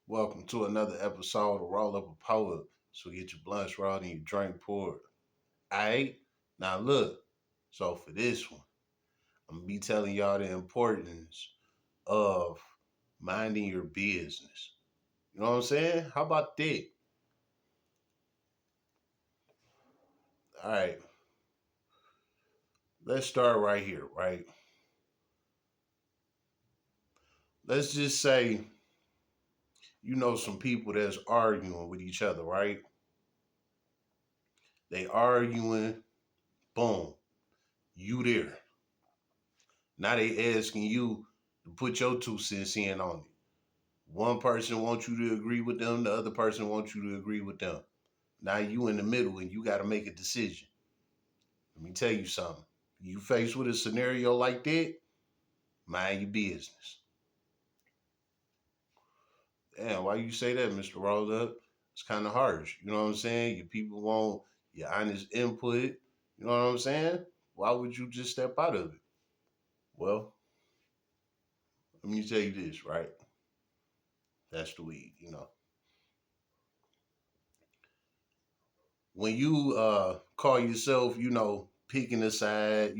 Welcome to another episode of Roll Up a Poet. So get your blunts rolled and your drink poured. Alright? Now look, so for this one, I'm gonna be telling y'all the importance of minding your business. You know what I'm saying? How about that? Alright, let's start right here, right? Let's just say you know some people that's arguing with each other, right? They arguing, boom, you there. Now they asking you to put your 2 cents in on it. One person wants you to agree with them, the other person wants you to agree with them. Now you in the middle and you got to make a decision. Let me tell you something. You faced with a scenario like that, mind your business. Damn, why you say that, Mr. Rolled Up? It's kind of harsh. You know what I'm saying? Your people want your honest input. You know what I'm saying? Why would you just step out of it? Well, let me tell you this, right? That's the weed. When you call yourself, picking a side,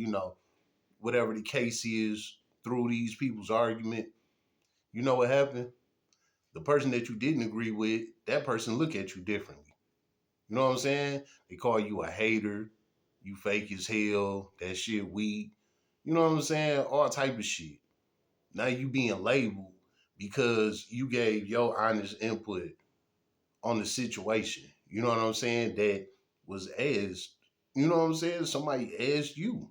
whatever the case is through these people's argument, you know what happened? The person that you didn't agree with, that person look at you differently. You know what I'm saying? They call you a hater, you fake as hell, that shit weak. You know what I'm saying? All type of shit. Now you being labeled because you gave your honest input on the situation. You know what I'm saying? That was asked. You know what I'm saying? Somebody asked you.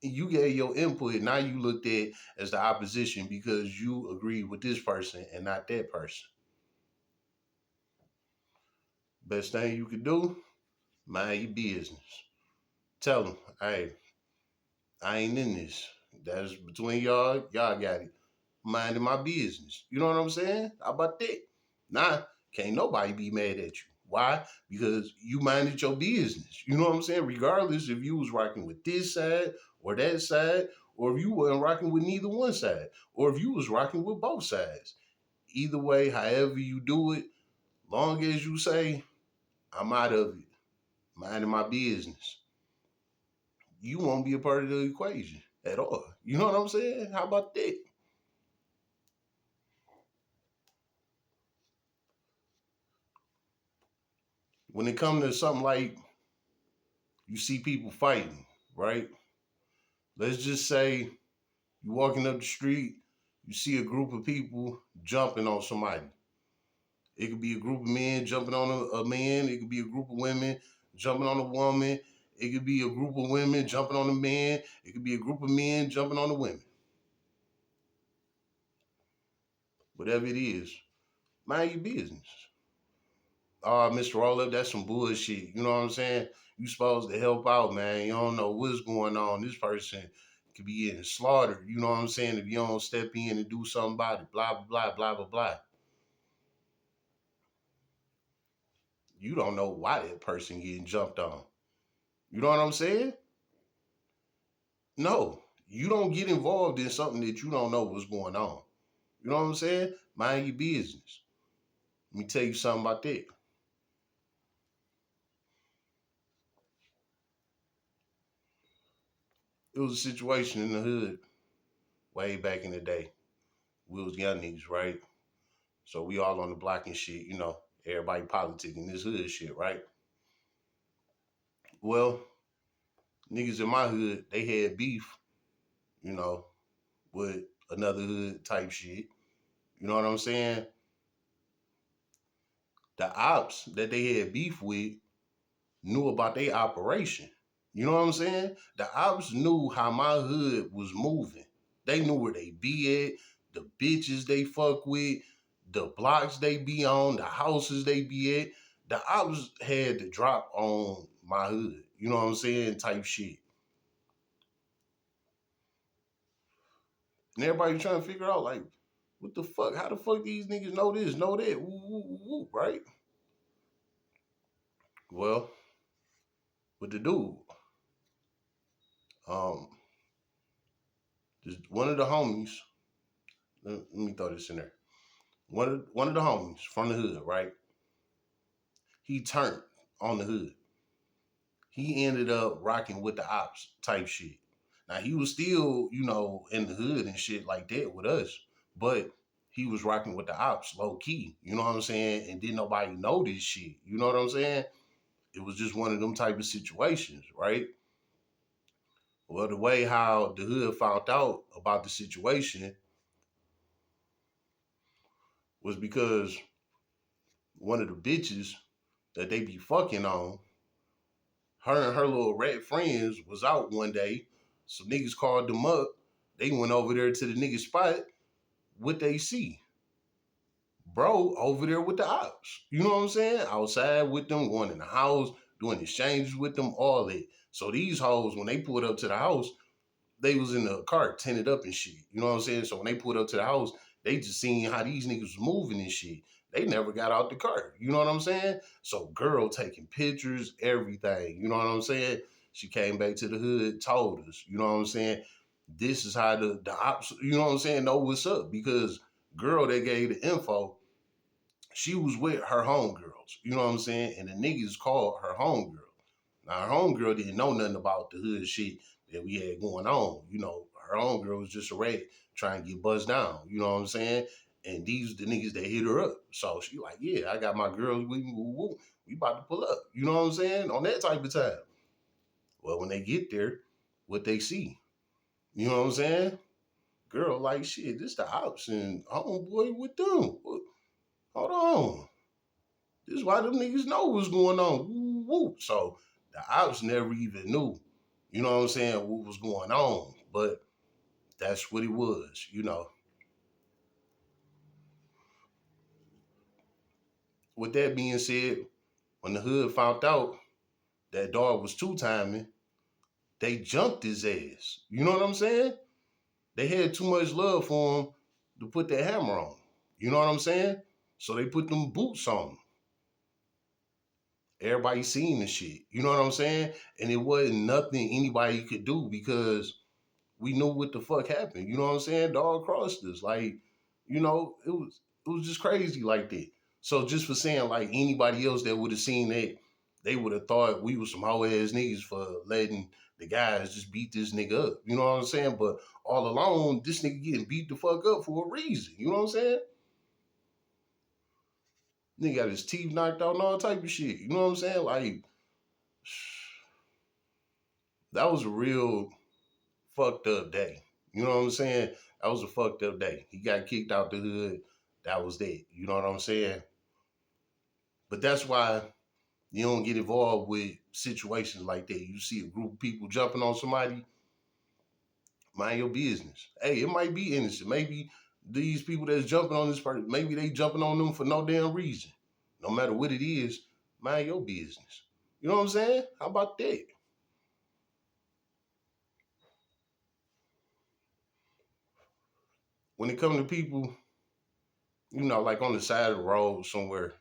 You gave your input. Now you looked at as the opposition because you agreed with this person and not that person. Best thing you could do, mind your business. Tell them, hey, I ain't in this. That's between y'all. Y'all got it. Minding my business. You know what I'm saying? How about that? Nah, can't nobody be mad at you. Why? Because you minded your business. You know what I'm saying? Regardless if you was rocking with this side or that side, or if you wasn't rocking with neither one side, or if you was rocking with both sides. Either way, however you do it, long as you say, I'm out of it, minding my business, you won't be a part of the equation at all. You know what I'm saying? How about that? When it comes to something like you see people fighting, right? Let's just say you walking up the street, you see a group of people jumping on somebody. It could be a group of men jumping on a man. It could be a group of women jumping on a woman. It could be a group of women jumping on a man. It could be a group of men jumping on the women. Whatever it is, mind your business. Mr. Roll Up, that's some bullshit. You know what I'm saying? You supposed to help out, man. You don't know what's going on. This person could be getting slaughtered. You know what I'm saying? If you don't step in and do something about it, blah, blah, blah, blah, blah, blah. You don't know why that person getting jumped on. You know what I'm saying? No, you don't get involved in something that you don't know what's going on. You know what I'm saying? Mind your business. Let me tell you something about that. It was a situation in the hood way back in the day. We was young niggas, right? So we all on the block and shit, everybody politicking this hood shit, right? Well, niggas in my hood, they had beef, you know, with another hood type shit. You know what I'm saying? The ops that they had beef with knew about their operation. You know what I'm saying? The ops knew how my hood was moving. They knew where they be at, the bitches they fuck with, the blocks they be on, the houses they be at. The ops had to drop on my hood. You know what I'm saying? Type shit. And everybody trying to figure out like, what the fuck? How the fuck these niggas know this, know that? Woo, woo, woo, woo, right? Well, with the dude, um, just one of the homies. Let me throw this in there. One of the homies from the hood, right? He turned on the hood. He ended up rocking with the ops type shit. Now he was still, in the hood and shit like that with us, but he was rocking with the ops low key. You know what I'm saying? And didn't nobody know this shit. You know what I'm saying? It was just one of them type of situations, right? Well, the way how the hood found out about the situation was because one of the bitches that they be fucking on, her and her little rat friends was out one day. So niggas called them up. They went over there to the nigga spot. What they see? Bro, over there with the ops. You know what I'm saying? Outside with them, going in the house, doing exchanges with them, all that. So these hoes, when they pulled up to the house, they was in the car tinted up and shit. You know what I'm saying? So when they pulled up to the house, they just seen how these niggas was moving and shit. They never got out the car. You know what I'm saying? So girl taking pictures, everything. You know what I'm saying? She came back to the hood, told us, you know what I'm saying? This is how the ops, you know what I'm saying, know what's up. Because girl that gave the info, she was with her homegirls. You know what I'm saying? And the niggas called her homegirl. Now her homegirl didn't know nothing about the hood shit that we had going on. Her homegirl was just a rat trying to get buzzed down. You know what I'm saying? And these the niggas that hit her up. So she like, yeah, I got my girls. We about to pull up. You know what I'm saying? On that type of time. Well, when they get there, what they see. You know what I'm saying? Girl, like shit, this the ops and homeboy with them. Hold on. This is why them niggas know what's going on. Woo, woo. So the ops never even knew, you know what I'm saying, what was going on. But that's what it was. With that being said, when the hood found out that dog was two timing, they jumped his ass. You know what I'm saying? They had too much love for him to put that hammer on him. You know what I'm saying? So they put them boots on him. Everybody seen the shit. You know what I'm saying? And it wasn't nothing anybody could do because we knew what the fuck happened. You know what I'm saying? Dog crossed us. Like, it was just crazy like that. So just for saying like anybody else that would have seen that, they would have thought we was some hoe ass niggas for letting the guys just beat this nigga up. You know what I'm saying? But all along, this nigga getting beat the fuck up for a reason. You know what I'm saying? Nigga got his teeth knocked out and all type of shit. You know what I'm saying? Like, that was a real fucked up day. You know what I'm saying? That was a fucked up day. He got kicked out the hood. That was that. You know what I'm saying? But that's why you don't get involved with situations like that. You see a group of people jumping on somebody, mind your business. Hey, it might be innocent. Maybe these people that's jumping on this person, maybe they jumping on them for no damn reason. No matter what it is, mind your business. You know what I'm saying? How about that? When it comes to people, like on the side of the road somewhere,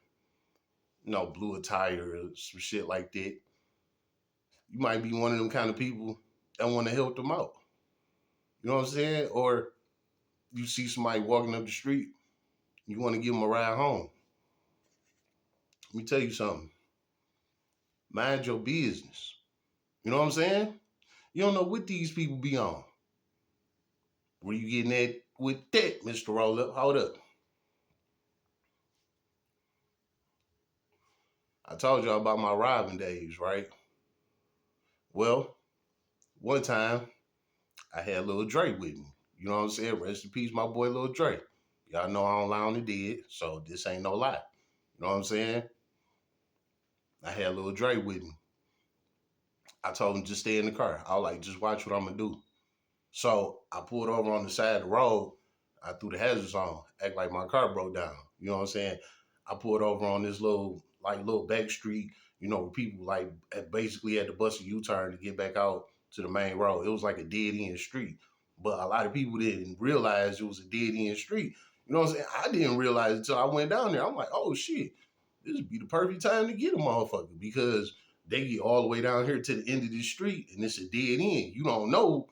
blew a tire or some shit like that, you might be one of them kind of people that want to help them out. You know what I'm saying? Or you see somebody walking up the street, you want to give them a ride home. Let me tell you something. Mind your business. You know what I'm saying? You don't know what these people be on. Where you getting at with that, Mr. Roll Up? Hold up. I told y'all about my robbing days, right? Well, one time I had Lil Dre with me. You know what I'm saying? Rest in peace, my boy Lil Dre. Y'all know I don't lie on the dead, so this ain't no lie. You know what I'm saying? I had Lil Dre with me. I told him just stay in the car. I was like, just watch what I'm gonna do. So I pulled over on the side of the road. I threw the hazards on, act like my car broke down. You know what I'm saying? I pulled over on this little back street, where people like basically had to bust a U-turn to get back out to the main road. It was like a dead end street. But a lot of people didn't realize it was a dead end street. You know what I'm saying? I didn't realize it until I went down there. I'm like, oh shit, this would be the perfect time to get a motherfucker because they get all the way down here to the end of the street and it's a dead end. You don't know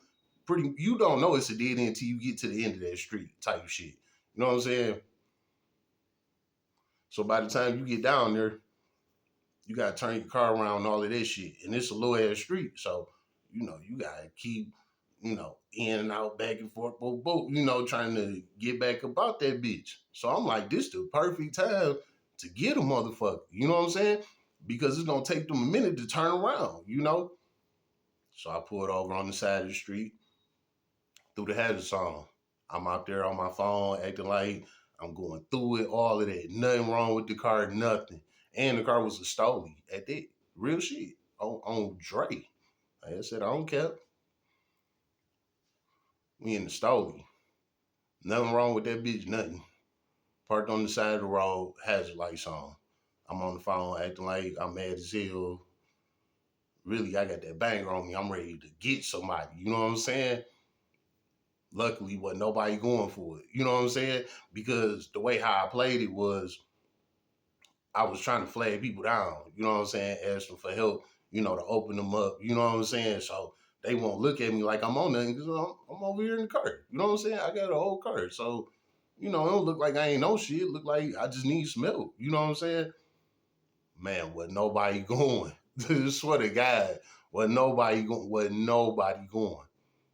it's a dead end until you get to the end of that street type shit. You know what I'm saying? So by the time you get down there, you gotta turn your car around and all of this shit. And it's a low ass street. So, you gotta keep, in and out, back and forth, boop, boop, trying to get back about that bitch. So I'm like, this the perfect time to get a motherfucker. You know what I'm saying? Because it's gonna take them a minute to turn around. So I pulled over on the side of the street, threw the hazards on. I'm out there on my phone acting like I'm going through it, all of that. Nothing wrong with the car, nothing. And the car was a Stoley at that. Real shit. On Dre. Like I said, I don't care. We in the Stoley. Nothing wrong with that bitch, nothing. Parked on the side of the road, hazard lights on. I'm on the phone acting like I'm mad as hell. Really, I got that banger on me. I'm ready to get somebody. You know what I'm saying? Luckily, wasn't nobody going for it. You know what I'm saying? Because the way how I played it was I was trying to flag people down. You know what I'm saying? Ask them for help, to open them up. You know what I'm saying? So they won't look at me like I'm on nothing because I'm over here in the car. You know what I'm saying? I got a whole car. So, it don't look like I ain't no shit. It look like I just need some help. You know what I'm saying? Man, wasn't nobody going. Swear to God, wasn't nobody going. Wasn't nobody going.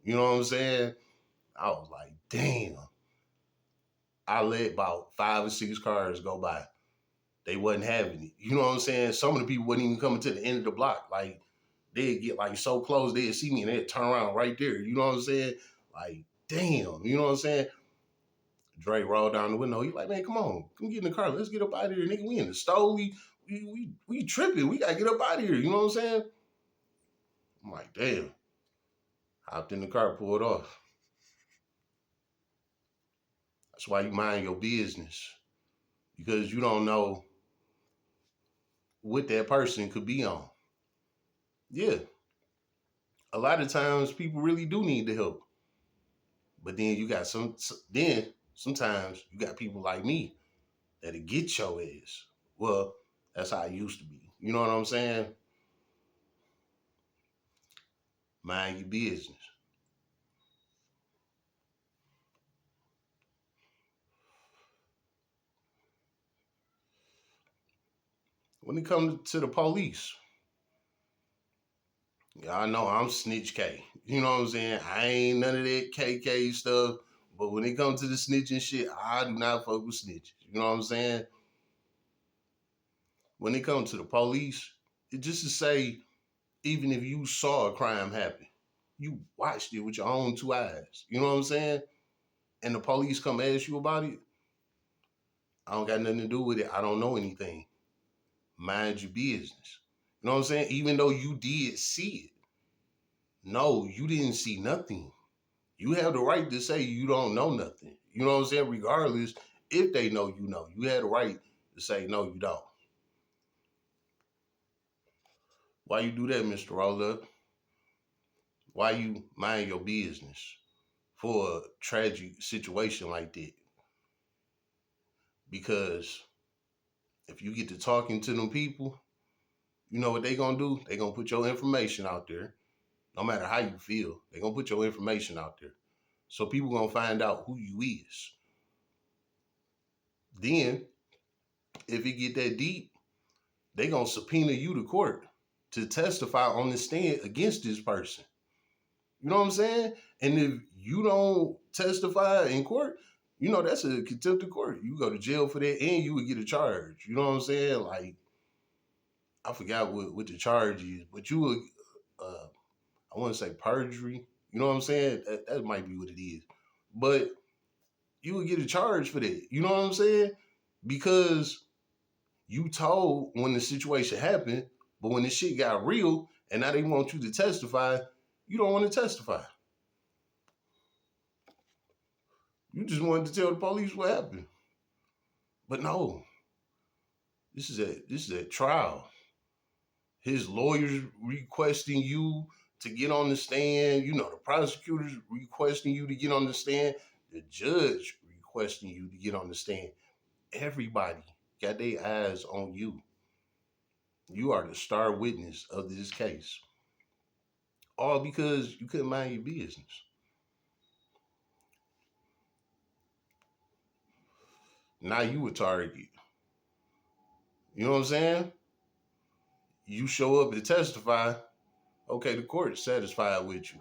You know what I'm saying? I was like, damn. I let about 5 or 6 cars go by. They wasn't having it. You know what I'm saying? Some of the people wasn't even coming to the end of the block. Like, they'd get like so close, they'd see me and they'd turn around right there. You know what I'm saying? Like, damn. You know what I'm saying? Dre rolled down the window. He like, man, come on. Come get in the car. Let's get up out of here, nigga. We in the stove. We tripping. We gotta get up out of here. You know what I'm saying? I'm like, damn. Hopped in the car, pulled off. That's why you mind your business. Because you don't know what that person could be on. Yeah. A lot of times people really do need the help. But then you got sometimes you got people like me that'll get your ass. Well, that's how it used to be. You know what I'm saying? Mind your business. When it comes to the police, y'all know I'm snitch K. You know what I'm saying? I ain't none of that KK stuff. But when it comes to the snitching shit, I do not fuck with snitches. You know what I'm saying? When it comes to the police, it just to say, even if you saw a crime happen, you watched it with your own 2 eyes. You know what I'm saying? And the police come ask you about it, I don't got nothing to do with it. I don't know anything. Mind your business. You know what I'm saying? Even though you did see it. No, you didn't see nothing. You have the right to say you don't know nothing. You know what I'm saying? Regardless, if they know you know. You had the right to say no, you don't. Why you do that, Mr. Roller? Why you mind your business for a tragic situation like that? Because if you get to talking to them people, you know what they gonna do? They gonna put your information out there. No matter how you feel, they gonna put your information out there. So people gonna find out who you is. Then, if it get that deep, they gonna subpoena you to court to testify on the stand against this person. You know what I'm saying? And if you don't testify in court, that's a contempt of court. You go to jail for that and you would get a charge. You know what I'm saying? Like, I forgot what the charge is, but you would, uh, I want to say perjury. You know what I'm saying? That might be what it is. But you would get a charge for that. You know what I'm saying? Because you told when the situation happened, but when the shit got real and now they want you to testify, you don't want to testify. You just wanted to tell the police what happened. But no, this is a trial. His lawyers requesting you to get on the stand. The prosecutors requesting you to get on the stand. The judge requesting you to get on the stand. Everybody got their eyes on you. You are the star witness of this case. All because you couldn't mind your business. Now you a target. You know what I'm saying? You show up and testify, okay, the court is satisfied with you.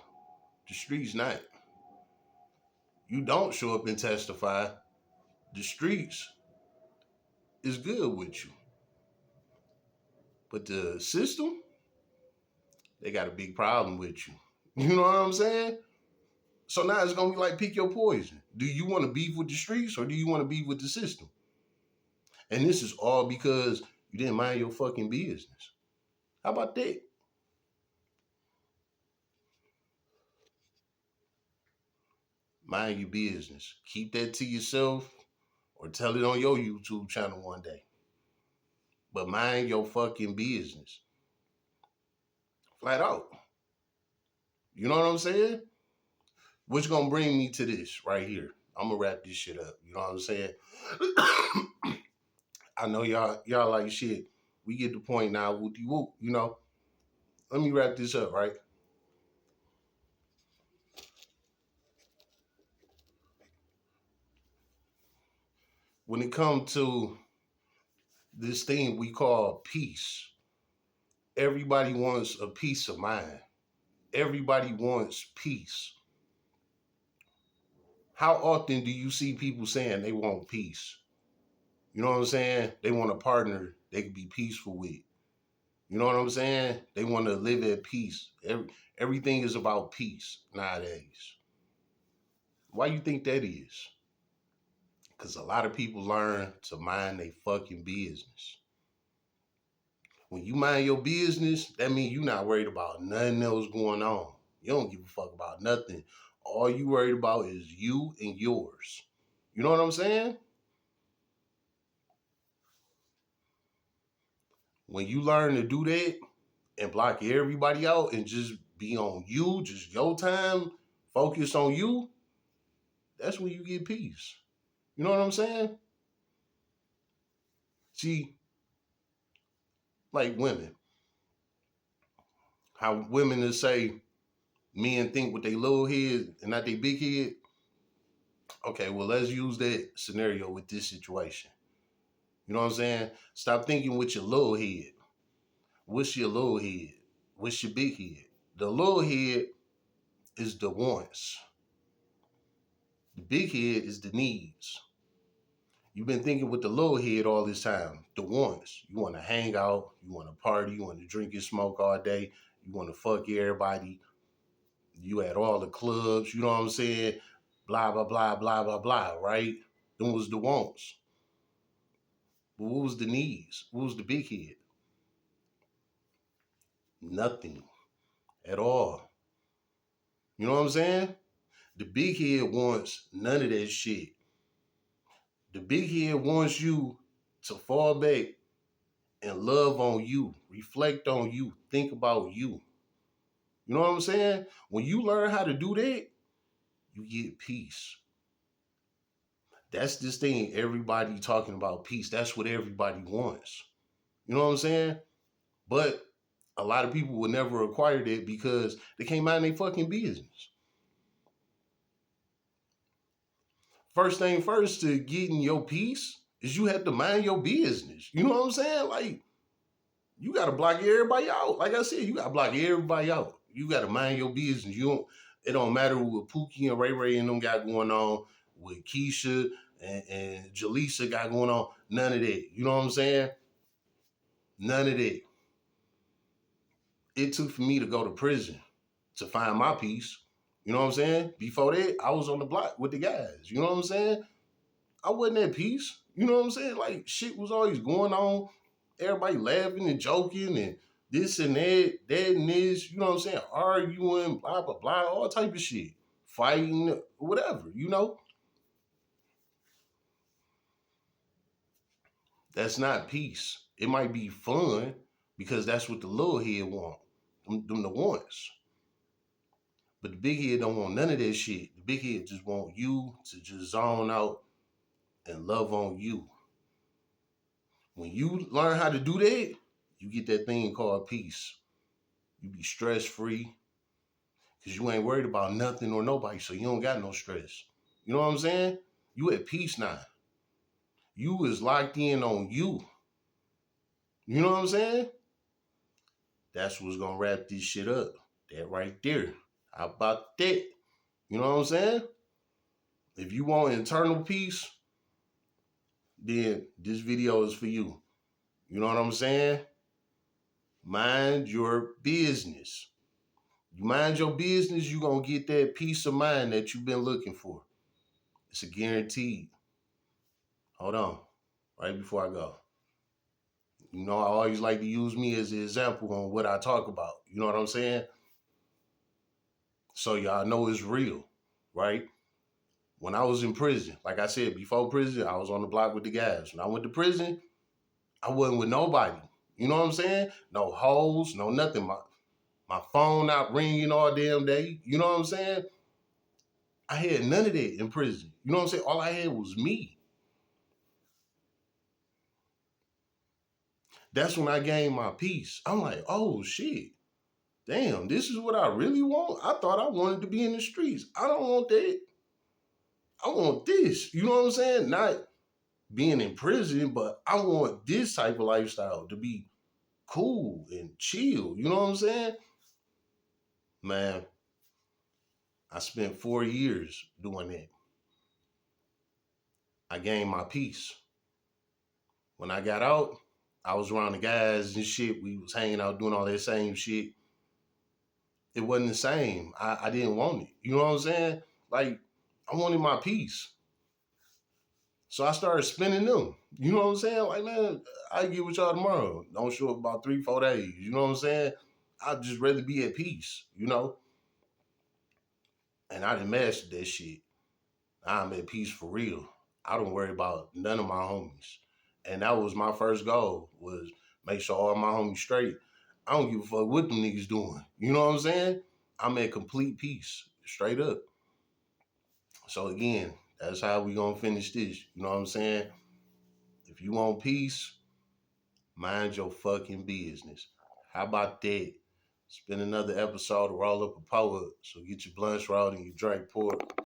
The streets not. You don't show up and testify, the streets is good with you. But the system, they got a big problem with you. You know what I'm saying? So now it's gonna be like pick your poison. Do you want to beef with the streets or do you want to beef with the system? And this is all because you didn't mind your fucking business. How about that? Mind your business. Keep that to yourself or tell it on your YouTube channel one day. But mind your fucking business. Flat out. You know what I'm saying? Which gonna bring me to this right here. I'm gonna wrap this shit up. You know what I'm saying? I know y'all like shit. We get the point now. Whoop whoop. You know. Let me wrap this up, right? When it comes to this thing we call peace, everybody wants a peace of mind. Everybody wants peace. How often do you see people saying they want peace? You know what I'm saying? They want a partner they can be peaceful with. You know what I'm saying? They want to live at peace. Everything is about peace nowadays. Why you think that is? Because a lot of people learn to mind their fucking business. When you mind your business, that means you're not worried about nothing else going on. You don't give a fuck about nothing. All you worried about is you and yours. You know what I'm saying? When you learn to do that and block everybody out and just be on you, just your time, focus on you, that's when you get peace. You know what I'm saying? See, like women, how women will say men think with their little head and not their big head. Okay, well, let's use that scenario with this situation. You know what I'm saying? Stop thinking with your little head. What's your little head? What's your big head? The little head is the wants. The big head is the needs. You've been thinking with the little head all this time. The wants. You want to hang out. You want to party. You want to drink and smoke all day. You want to fuck everybody. You at all the clubs. You know what I'm saying? Blah, blah, blah, blah, blah, blah, right? Them was the wants. But what was the needs? What was the big head? Nothing at all. You know what I'm saying? The big head wants none of that shit. The big head wants you to fall back and love on you, reflect on you, think about you. You know what I'm saying? When you learn how to do that, you get peace. That's this thing everybody talking about peace. That's what everybody wants. You know what I'm saying? But a lot of people will never acquire that because they can't mind their fucking business. First thing first to getting your peace is you have to mind your business. You know what I'm saying? Like, you gotta block everybody out. Like I said, you gotta block everybody out. You gotta mind your business. You don't. It don't matter what Pookie and Ray Ray and them got going on, with Keisha and Jaleesa got going on. None of that. You know what I'm saying? None of that. It took for me to go to prison to find my peace. You know what I'm saying? Before that, I was on the block with the guys. You know what I'm saying? I wasn't at peace. You know what I'm saying? Like, shit was always going on. Everybody laughing and joking and this and that and this. You know what I'm saying? Arguing, blah, blah, blah, all type of shit. Fighting, whatever, you know? That's not peace. It might be fun because that's what the little head want. Them the wants. But the big head don't want none of that shit. The big head just want you to just zone out and love on you. When you learn how to do that, you get that thing called peace. You be stress free because you ain't worried about nothing or nobody, so you don't got no stress. You know what I'm saying? You at peace now. You is locked in on you. You know what I'm saying? That's what's gonna wrap this shit up. That right there. How about that? You know what I'm saying? If you want internal peace, then this video is for you. You know what I'm saying? Mind your business. You mind your business, you're gonna get that peace of mind that you've been looking for. It's a guaranteed. Hold on. Right before I go. You know, I always like to use me as an example on what I talk about. You know what I'm saying? So y'all know it's real, right? When I was in prison, like I said, before prison, I was on the block with the guys. When I went to prison, I wasn't with nobody. You know what I'm saying? No hoes, no nothing. My phone not ringing all damn day. You know what I'm saying? I had none of that in prison. You know what I'm saying? All I had was me. That's when I gained my peace. I'm like, oh shit. Damn, this is what I really want. I thought I wanted to be in the streets. I don't want that. I want this. You know what I'm saying? Not being in prison, but I want this type of lifestyle to be cool and chill. You know what I'm saying? Man, I spent 4 years doing that. I gained my peace. When I got out, I was around the guys and shit. We was hanging out doing all that same shit. It wasn't the same. I didn't want it. You know what I'm saying? Like, I wanted my peace. So I started spending them. You know what I'm saying? Like, man, I get with y'all tomorrow. Don't show up about 3, 4 days. You know what I'm saying? I'd just rather be at peace, you know? And I done mastered that shit. I'm at peace for real. I don't worry about none of my homies. And that was my first goal, was make sure all my homies straight. I don't give a fuck what them niggas doing. You know what I'm saying? I'm at complete peace, straight up. So again, that's how we gonna finish this. You know what I'm saying? If you want peace, mind your fucking business. How about that? It's been another episode of Roll Up a Poet. So get your blunts rolled and your drink poured.